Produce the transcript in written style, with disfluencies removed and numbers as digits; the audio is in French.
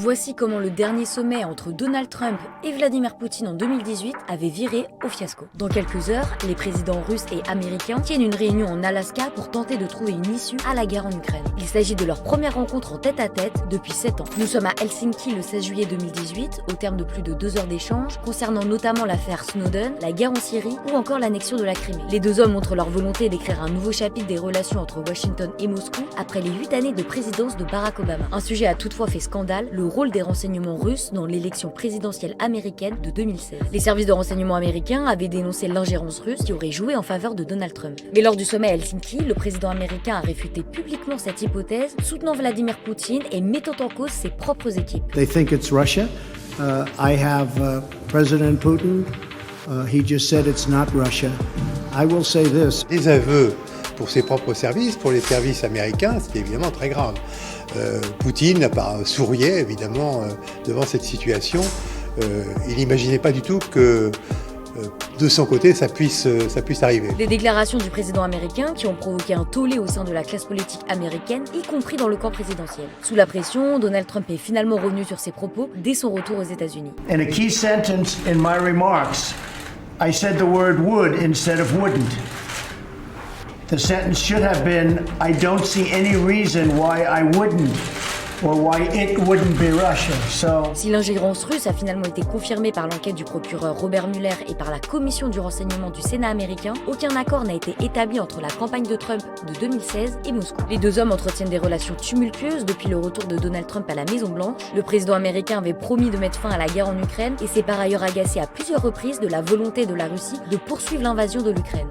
Voici comment le dernier sommet entre Donald Trump et Vladimir Poutine en 2018 avait viré au fiasco. Dans quelques heures, les présidents russes et américains tiennent une réunion en Alaska pour tenter de trouver une issue à la guerre en Ukraine. Il s'agit de leur première rencontre en tête-à-tête depuis 7 ans. Nous sommes à Helsinki le 16 juillet 2018, au terme de plus de 2 heures d'échanges, concernant notamment l'affaire Snowden, la guerre en Syrie ou encore l'annexion de la Crimée. Les deux hommes montrent leur volonté d'écrire un nouveau chapitre des relations entre Washington et Moscou après les 8 années de présidence de Barack Obama. Un sujet a toutefois fait scandale, le rôle des renseignements russes dans l'élection présidentielle américaine de 2016. Les services de renseignement américains avaient dénoncé l'ingérence russe qui aurait joué en faveur de Donald Trump. Mais lors du sommet à Helsinki, le président américain a réfuté publiquement cette hypothèse, soutenant Vladimir Poutine et mettant en cause ses propres équipes. They think it's Russia. I have President Putin. He just said it's not Russia. I will say this. Des aveux pour ses propres services, pour les services américains, c'est évidemment très grave. Poutine souriait évidemment devant cette situation. Il n'imaginait pas du tout que de son côté ça puisse arriver. Les déclarations du président américain qui ont provoqué un tollé au sein de la classe politique américaine, y compris dans le camp présidentiel. Sous la pression, Donald Trump est finalement revenu sur ses propos dès son retour aux États-Unis. In a key sentence in my remarks, I said the word would instead of wouldn't. The sentence should have been, I don't see any reason why I wouldn't, or why it wouldn't be Russia. Si l'ingérence russe a finalement été confirmée par l'enquête du procureur Robert Mueller et par la commission du renseignement du Sénat américain, aucun accord n'a été établi entre la campagne de Trump de 2016 et Moscou. Les deux hommes entretiennent des relations tumultueuses depuis le retour de Donald Trump à la Maison-Blanche. Le président américain avait promis de mettre fin à la guerre en Ukraine et s'est par ailleurs agacé à plusieurs reprises de la volonté de la Russie de poursuivre l'invasion de l'Ukraine.